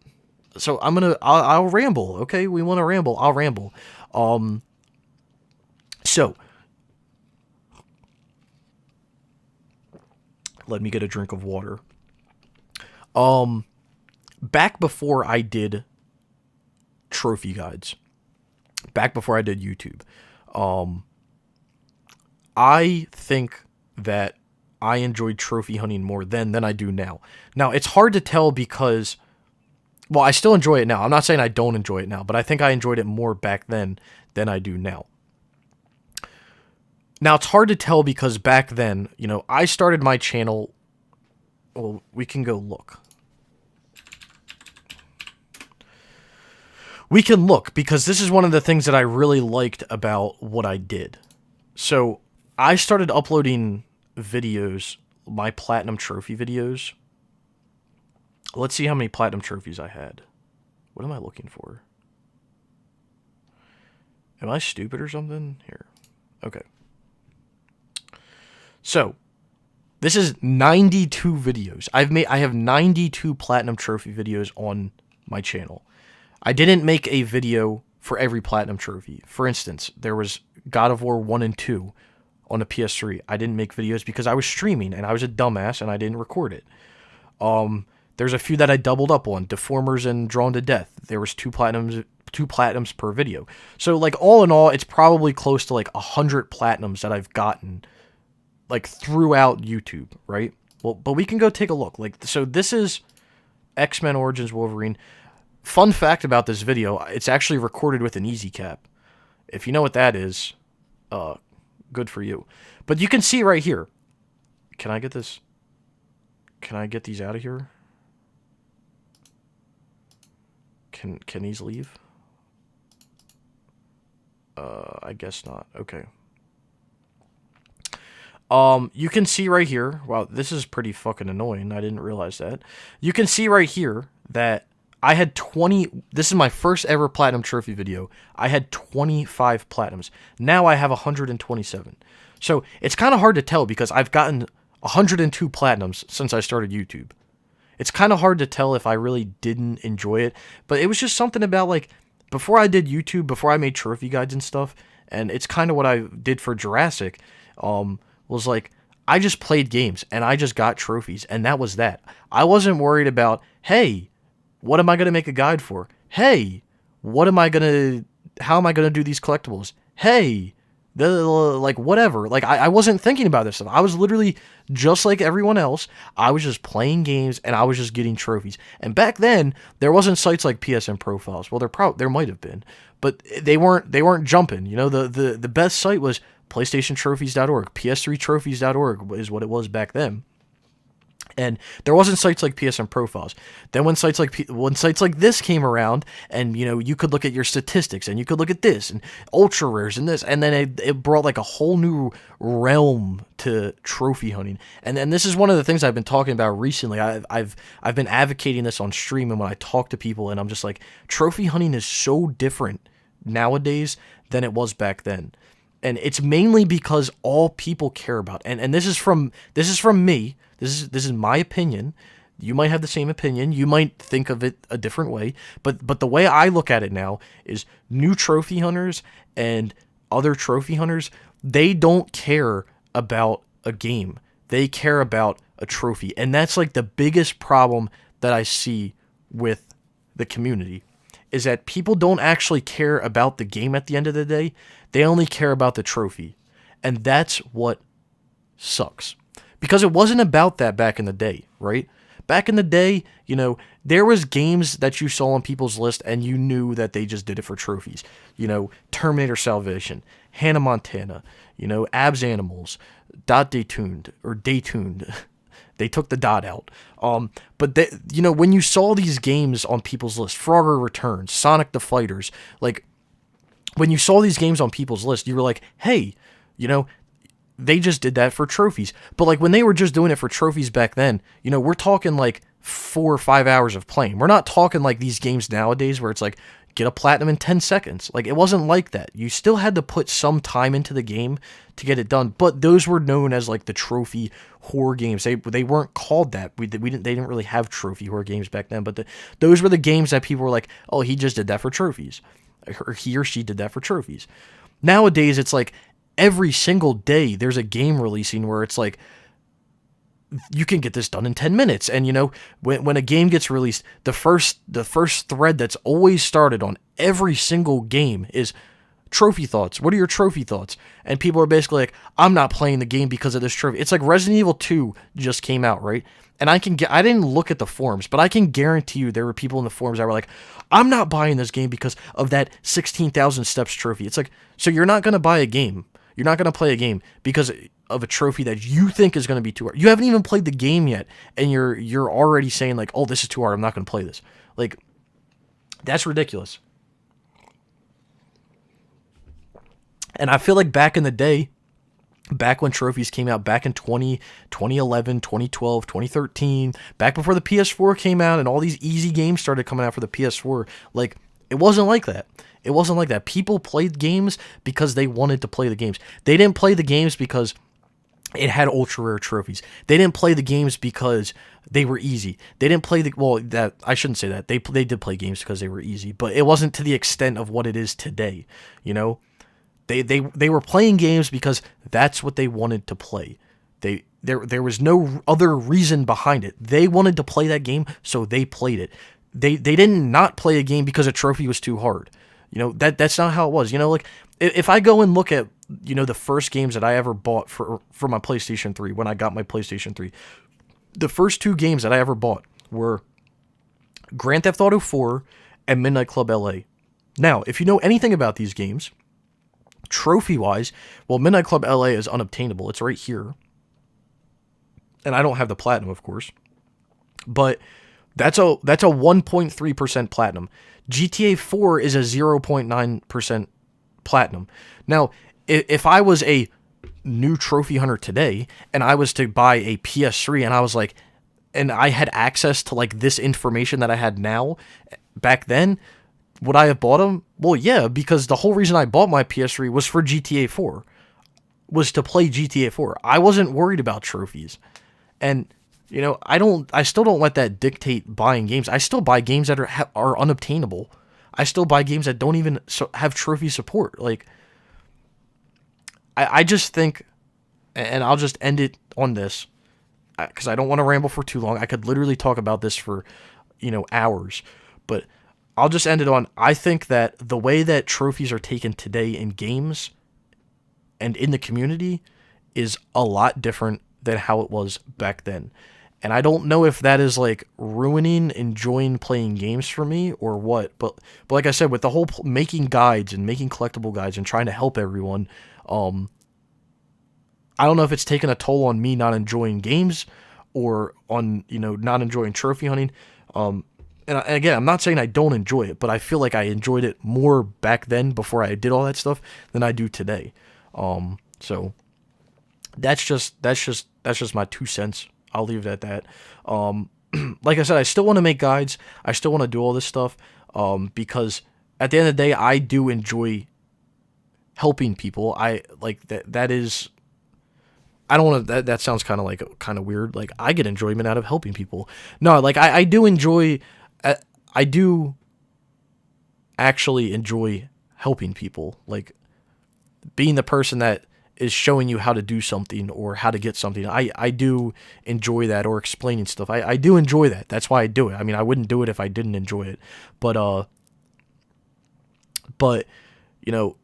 So I'll ramble. Okay. We want to ramble. I'll ramble. So let me get a drink of water. Back before I did trophy guides, back before I did YouTube, I think that I enjoyed trophy hunting more then than I do now. Now, it's hard to tell because, well, I still enjoy it now. I'm not saying I don't enjoy it now, but I think I enjoyed it more back then than I do now. Now, it's hard to tell because back then, you know, I started my channel. Well, we can go look. We can look, because this is one of the things that I really liked about what I did. So I started uploading videos, my platinum trophy videos. Let's see how many platinum trophies I had. What am I looking for? Am I stupid or something? Here. Okay. So this is 92 videos. I have 92 platinum trophy videos on my channel. I didn't make a video for every platinum trophy. For instance, there was God of War 1 and 2 on the PS3. I didn't make videos because I was streaming and I was a dumbass and I didn't record it. There's a few that I doubled up on, Deformers and Drawn to Death. There was two platinums per video. So like all in all, it's probably close to like 100 platinums that I've gotten like throughout YouTube, right? Well, but we can go take a look. Like, so this is X-Men Origins Wolverine. Fun fact about this video, it's actually recorded with an easy cap. If you know what that is, good for you. But you can see right here. Can I get this? Can I get these out of here? Can these leave? I guess not. Okay. You can see right here. Wow, this is pretty fucking annoying. I didn't realize that. You can see right here that I had 20, this is my first ever platinum trophy video. I had 25 platinums. Now I have 127. So it's kind of hard to tell because I've gotten 102 platinums since I started YouTube. It's kind of hard to tell if I really didn't enjoy it, but it was just something about like, before I did YouTube, before I made trophy guides and stuff, and it's kind of what I did for Jurassic, was like, I just played games and I just got trophies and that was that. I wasn't worried about, hey, what am I going to make a guide for? Hey, how am I going to do these collectibles? Hey, like whatever. Like I wasn't thinking about this stuff. I was literally just like everyone else. I was just playing games and I was just getting trophies. And back then there wasn't sites like PSN Profiles. Well, there might have been, but they weren't jumping. You know, the best site was PlayStationTrophies.org. PS3Trophies.org is what it was back then. And there wasn't sites like PSN Profiles. Then when sites like this came around, and you know, you could look at your statistics, and you could look at this and ultra rares and this, and then it brought like a whole new realm to trophy hunting. And then this is one of the things I've been talking about recently. I've been advocating this on stream, and when I talk to people, and I'm just like, trophy hunting is so different nowadays than it was back then. And it's mainly because all people care about, and this is from me. This is my opinion. You might have the same opinion. You might think of it a different way. But the way I look at it now is new trophy hunters and other trophy hunters, they don't care about a game. They care about a trophy. And that's like the biggest problem that I see with the community is that people don't actually care about the game at the end of the day. They only care about the trophy. And that's what sucks. Because it wasn't about that back in the day, right? Back in the day, there was games that you saw on people's list and you knew that they just did it for trophies. Terminator Salvation, Hannah Montana, Abs Animals, Dot Detuned, or Daytuned. They took the dot out. But when you saw these games on people's list, Frogger Returns, Sonic the Fighters, like when you saw these games on people's list, you were like, hey, they just did that for trophies. But like when they were just doing it for trophies back then, we're talking like 4 or 5 hours of playing. We're not talking like these games nowadays where it's like get a platinum in 10 seconds. Like it wasn't like that. You still had to put some time into the game to get it done. But those were known as like the trophy horror games. They weren't called that. They didn't really have trophy horror games back then. But those were the games that people were like, oh, he just did that for trophies, or he or she did that for trophies. Nowadays, it's like every single day there's a game releasing where it's like, you can get this done in 10 minutes. And when a game gets released, the first thread that's always started on every single game is trophy thoughts. What are your trophy thoughts? And people are basically like, I'm not playing the game because of this trophy. It's like Resident Evil 2 just came out, right? And I didn't look at the forums, but I can guarantee you there were people in the forums that were like, I'm not buying this game because of that 16,000 steps trophy. It's like, so you're not going to buy a game. You're not going to play a game because of a trophy that you think is going to be too hard. You haven't even played the game yet, and you're already saying like, oh, this is too hard, I'm not going to play this. Like, that's ridiculous. And I feel like back in the day, back when trophies came out, back in 2011, 2012, 2013, back before the PS4 came out and all these easy games started coming out for the PS4, like, it wasn't like that. It wasn't like that. People played games because they wanted to play the games. They didn't play the games because it had ultra rare trophies. They didn't play the games because they were easy. They didn't play that I shouldn't say that. They did play games because they were easy, but it wasn't to the extent of what it is today, They were playing games because that's what they wanted to play. There was no other reason behind it. They wanted to play that game, so they played it. They didn't not play a game because a trophy was too hard. That's not how it was. Like if I go and look at, the first games that I ever bought for my PlayStation 3, when I got my PlayStation 3, the first 2 games that I ever bought were Grand Theft Auto 4 and Midnight Club LA. Now, if you know anything about these games, trophy-wise, well, Midnight Club LA is unobtainable. It's right here. And I don't have the platinum, of course. But that's a 1.3% platinum. GTA 4 is a 0.9% platinum. Now, if I was a new trophy hunter today and I was to buy a PS3 and I was like, and I had access to like this information that I had now back then, would I have bought them? Well, yeah, because the whole reason I bought my PS3 was for GTA 4, was to play GTA 4. I wasn't worried about trophies. And I still don't let that dictate buying games. I still buy games that are unobtainable. I still buy games that don't even have trophy support. Like, I just think, and I'll just end it on this, because I don't want to ramble for too long. I could literally talk about this for, hours. But I'll just end it on, I think that the way that trophies are taken today in games and in the community is a lot different than how it was back then. And I don't know if that is like ruining enjoying playing games for me or what. But like I said, with the whole making guides and making collectible guides and trying to help everyone, I don't know if it's taken a toll on me not enjoying games or on, not enjoying trophy hunting. And again, I'm not saying I don't enjoy it, but I feel like I enjoyed it more back then before I did all that stuff than I do today. So that's just my 2 cents. I'll leave it at that. Like I said, I still want to make guides. I still want to do all this stuff, because at the end of the day, I do enjoy helping people. I like that. That is, I don't want to, that sounds kind of weird. Like, I get enjoyment out of helping people. No, like I do enjoy, I do actually enjoy helping people. Like, being the person that is showing you how to do something or how to get something. I do enjoy that, or explaining stuff. I do enjoy that. That's why I do it. I mean, I wouldn't do it if I didn't enjoy it. But you know,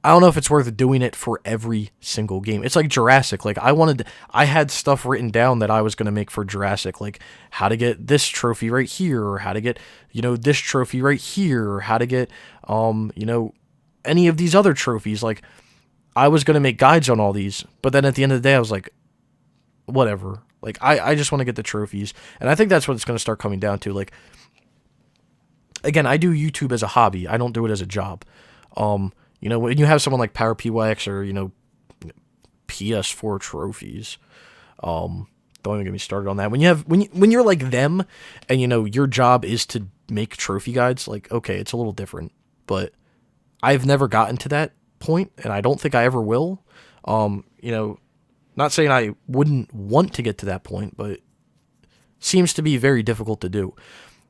I don't know if it's worth doing it for every single game. It's like Jurassic. Like I had stuff written down that I was going to make for Jurassic, like how to get this trophy right here, or how to get, this trophy right here, or how to get, any of these other trophies. Like, I was going to make guides on all these, but then at the end of the day, I was like, whatever. Like, I just want to get the trophies. And I think that's what it's going to start coming down to. Like, again, I do YouTube as a hobby. I don't do it as a job. When you have someone like Power PYX or, PS4 trophies, don't even get me started on that. When you're like them and, your job is to make trophy guides, like, okay, it's a little different. But I've never gotten to that point, and I don't think I ever will. Not saying I wouldn't want to get to that point, but it seems to be very difficult to do.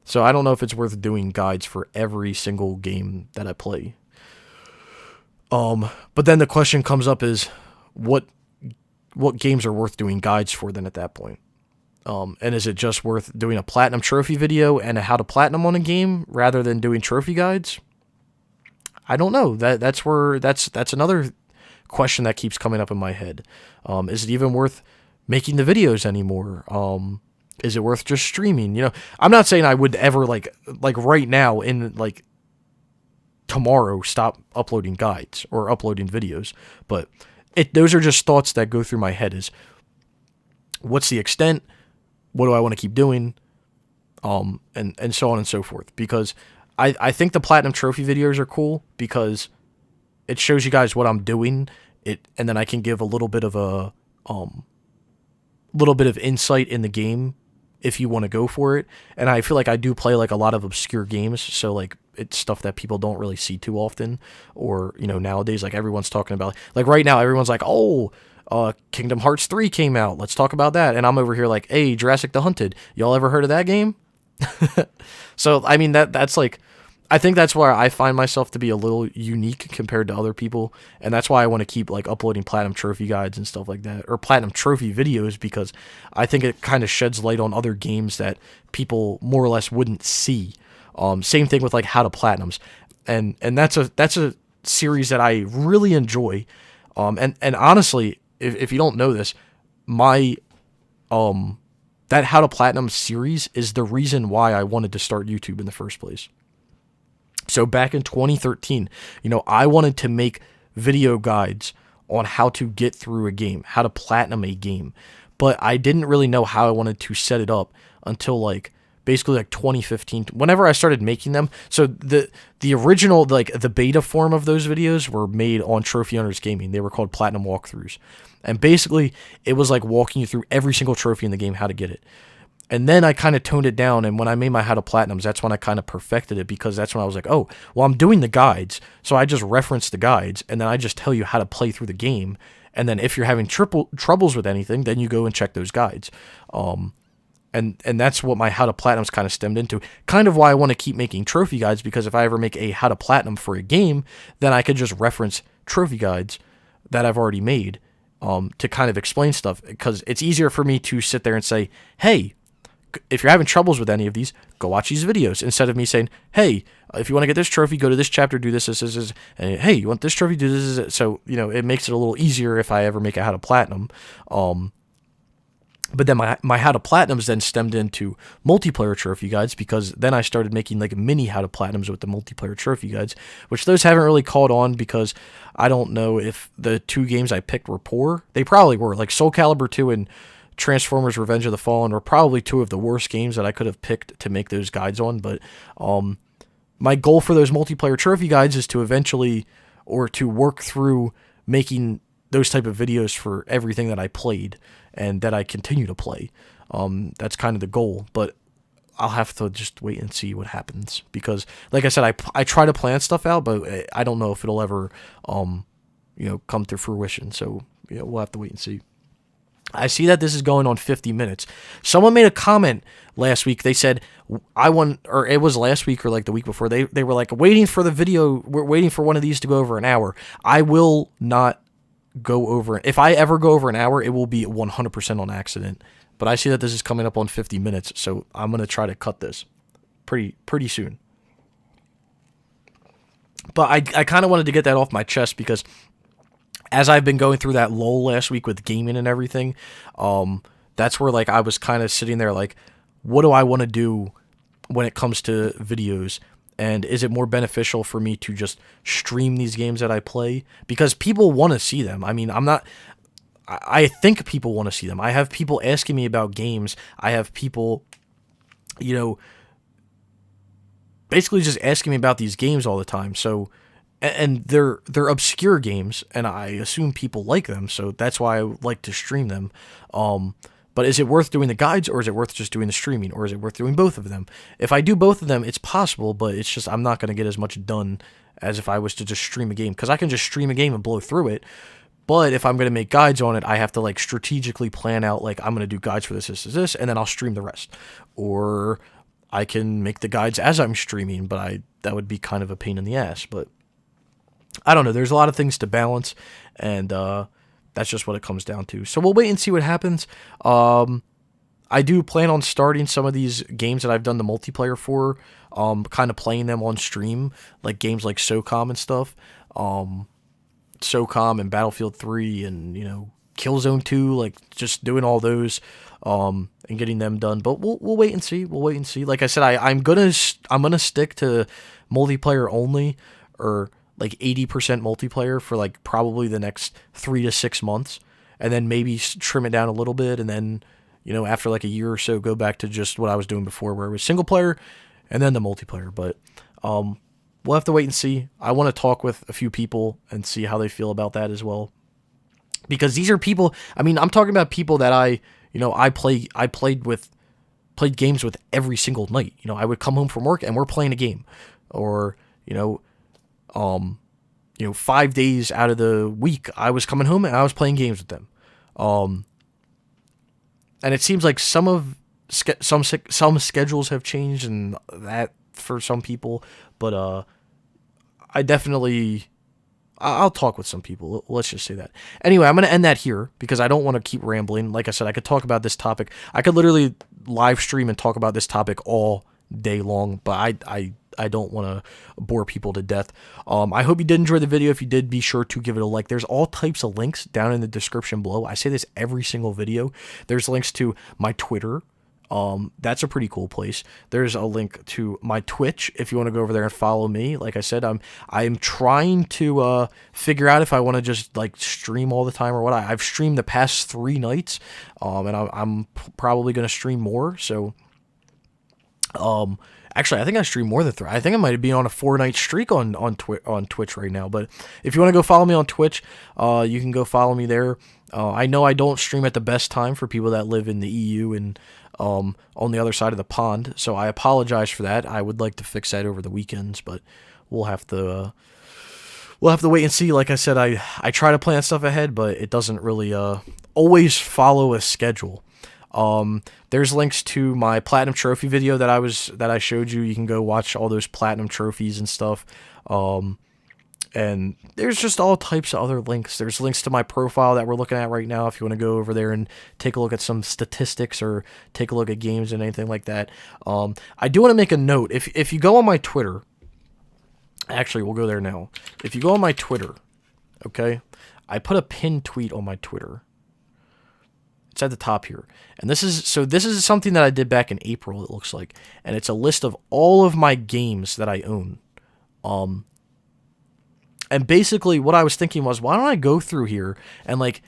So I don't know if it's worth doing guides for every single game that I play. But then the question comes up is what games are worth doing guides for then at that point? And is it just worth doing a platinum trophy video and a how to platinum on a game rather than doing trophy guides? I don't know. That's another question that keeps coming up in my head. Is it even worth making the videos anymore? Is it worth just streaming? I'm not saying I would ever like right now in like tomorrow stop uploading guides or uploading videos, but those are just thoughts that go through my head. Is what's the extent? What do I want to keep doing? And so on and so forth. Because I think the platinum trophy videos are cool because it shows you guys what I'm doing. And then I can give a little bit of insight in the game if you want to go for it. And I feel like I do play like a lot of obscure games, so like it's stuff that people don't really see too often, or nowadays like everyone's talking about. Like right now, everyone's like, "Oh, Kingdom Hearts 3 came out. Let's talk about that." And I'm over here like, "Hey, Jurassic the Hunted. Y'all ever heard of that game?" So I mean that's like, I think that's where I find myself to be a little unique compared to other people, and that's why I want to keep like uploading platinum trophy guides and stuff like that, or platinum trophy videos, because I think it kind of sheds light on other games that people more or less wouldn't see. Same thing with like how to platinums, and that's a series that I really enjoy. And honestly, if you don't know this, my that how to platinum series is the reason why I wanted to start YouTube in the first place. So back in 2013, I wanted to make video guides on how to get through a game, how to platinum a game, but I didn't really know how I wanted to set it up until like basically like 2015, whenever I started making them. So the original, like the beta form of those videos were made on Trophy Hunters Gaming. They were called platinum walkthroughs. And basically it was like walking you through every single trophy in the game, how to get it. And then I kind of toned it down, and when I made my how to platinums, that's when I kind of perfected it, because that's when I was like, oh, well, I'm doing the guides, so I just reference the guides, and then I just tell you how to play through the game, and then if you're having troubles with anything, then you go and check those guides. And that's what my how to platinums kind of stemmed into. Kind of why I want to keep making trophy guides, because if I ever make a how to platinum for a game, then I could just reference trophy guides that I've already made to kind of explain stuff, because it's easier for me to sit there and say, hey, if you're having troubles with any of these, go watch these videos, instead of me saying, hey, if you want to get this trophy, go to this chapter, do this, and hey, you want this trophy, do this. So, it makes it a little easier if I ever make a how to platinum. But then my how to platinums then stemmed into multiplayer trophy guides, because then I started making like mini how to platinums with the multiplayer trophy guides, which those haven't really caught on, because I don't know if the two games I picked were poor. They probably were. Like Soul Calibur 2 and Transformers Revenge of the Fallen were probably two of the worst games that I could have picked to make those guides on. But my goal for those multiplayer trophy guides is to eventually, or to work through making those type of videos for everything that I played and that I continue to play. That's kind of the goal, but I'll have to just wait and see what happens, because like I said, I try to plan stuff out, but I don't know if it'll ever come to fruition. So we'll have to wait and see. I see that this is going on 50 minutes. Someone made a comment last week. They said, or it was last week or like the week before, they were like, waiting for the video. We're waiting for one of these to go over an hour. I will not go over. If I ever go over an hour, it will be 100% on accident. But I see that this is coming up on 50 minutes, so I'm gonna try to cut this pretty soon. But I kind of wanted to get that off my chest because as I've been going through that lull last week with gaming and everything, that's where like I was kind of sitting there like, what do I want to do when it comes to videos? And is it more beneficial for me to just stream these games that I play? Because people want to see them. I mean, I think people want to see them. I have people asking me about games. I have people, you know, basically just asking me about these games all the time. So, and they're obscure games, and I assume people like them. So that's why I like to stream them. But is it worth doing the guides, or is it worth just doing the streaming, or is it worth doing both of them? If I do both of them, it's possible, but it's just I'm not going to get as much done as if I was to just stream a game, because I can just stream a game and blow through it. But if I'm going to make guides on it, I have to like strategically plan out like I'm going to do guides for this, and then I'll stream the rest. Or I can make the guides as I'm streaming, but that would be kind of a pain in the ass. But I don't know. There's a lot of things to balance, and that's just what it comes down to. So we'll wait and see what happens. I do plan on starting some of these games that I've done the multiplayer for, kind of playing them on stream, like games like SOCOM and stuff. SOCOM and Battlefield 3 and, you know, Killzone 2, like just doing all those and getting them done. But we'll wait and see. We'll wait and see. Like I said, I'm gonna stick to multiplayer only, or like 80% multiplayer for like probably the next 3 to 6 months, and then maybe trim it down a little bit, and then, you know, after like a year or so, go back to just what I was doing before, where it was single player and then the multiplayer. But we'll have to wait and see. I want to talk with a few people and see how they feel about that as well, because these are people. I mean, I'm talking about people that I played games with every single night. You know, I would come home from work and we're playing a game, or 5 days out of the week I was coming home and I was playing games with them. And it seems like some schedules have changed, and that for some people, but I'll talk with some people. Let's just say that. Anyway, I'm going to end that here because I don't want to keep rambling. Like I said, I could talk about this topic. I could literally live stream and talk about this topic all day long, but I don't want to bore people to death. I hope you did enjoy the video. If you did, be sure to give it a like. There's all types of links down in the description below. I say this every single video. There's links to my Twitter. That's a pretty cool place. There's a link to my Twitch if you want to go over there and follow me. Like I said, I'm trying to figure out if I want to just like stream all the time or what. I've streamed the past 3 nights, and I'm probably going to stream more. So, actually, I think I stream more than 3. I think I might be on a 4-night streak on Twitch right now. But if you want to go follow me on Twitch, you can go follow me there. I know I don't stream at the best time for people that live in the EU and on the other side of the pond, so I apologize for that. I would like to fix that over the weekends, but we'll have to wait and see. Like I said, I try to plan stuff ahead, but it doesn't really always follow a schedule. There's links to my platinum trophy video that I showed you. You can go watch all those platinum trophies and stuff. And there's just all types of other links. There's links to my profile that we're looking at right now if you want to go over there and take a look at some statistics or take a look at games and anything like that. I do want to make a note. If you go on my Twitter, actually, we'll go there now. If you go on my Twitter, okay, I put a pinned tweet on my Twitter. It's at the top here. And this is something that I did back in April, it looks like. And it's a list of all of my games that I own. And basically what I was thinking was, why don't I go through here and like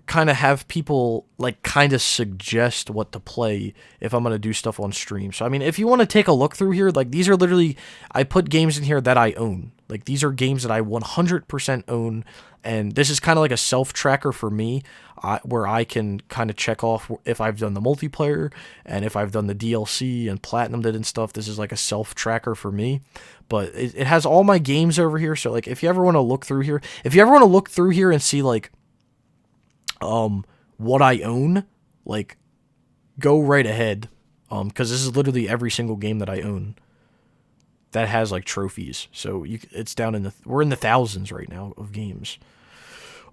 kind of have people like kind of suggest what to play if I'm going to do stuff on stream. So, I mean, if you want to take a look through here, like these are literally, I put games in here that I own. Like these are games that I 100% own. And this is kind of like a self-tracker for me, where I can kind of check off if I've done the multiplayer and if I've done the DLC and platinumed it and stuff. This is like a self-tracker for me. But it has all my games over here. So like if you ever want to look through here, and see like what I own, like go right ahead. Because this is literally every single game that I own that has like trophies. So it's down in we're in the thousands right now of games.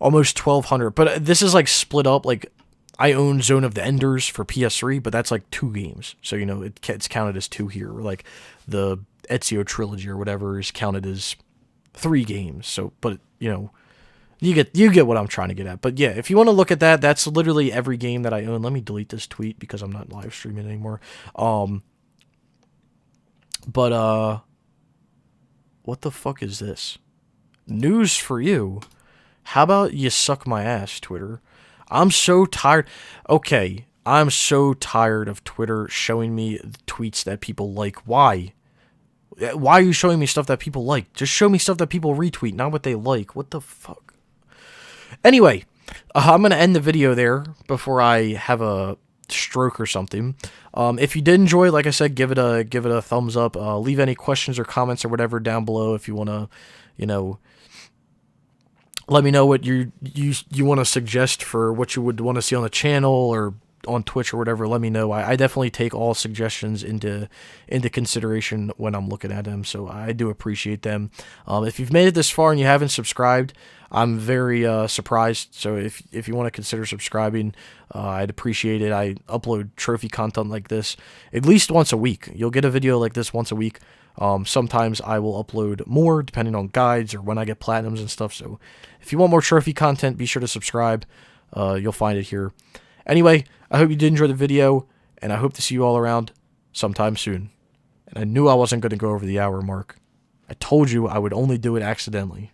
almost 1,200. But this is like split up. Like I own Zone of the Enders for PS3, but that's like 2 games. So you know it's counted as 2 here. Or like the Ezio trilogy or whatever is counted as 3 games. So, but you know, you get what I'm trying to get at. But yeah, if you want to look at that, that's literally every game that I own. Let me delete this tweet because I'm not live streaming anymore. But what the fuck is this? News for you. How about you suck my ass, Twitter? I'm so tired. Okay, I'm so tired of Twitter showing me the tweets that people like. Why? Why are you showing me stuff that people like? Just show me stuff that people retweet, not what they like. What the fuck? Anyway, I'm going to end the video there before I have a stroke or something. If you did enjoy, like I said, give it a thumbs up. Leave any questions or comments or whatever down below if you want to, you know, let me know what you want to suggest for what you would want to see on the channel or on Twitch or whatever. Let me know. I definitely take all suggestions into consideration when I'm looking at them, so I do appreciate them. If you've made it this far and you haven't subscribed, I'm very surprised. So if you want to consider subscribing, I'd appreciate it. I upload trophy content like this at least once a week. You'll get a video like this once a week. Sometimes I will upload more depending on guides or when I get platinums and stuff. So if you want more trophy content, be sure to subscribe. You'll find it here. Anyway, I hope you did enjoy the video, and I hope to see you all around sometime soon. And I knew I wasn't going to go over the hour mark. I told you I would only do it accidentally.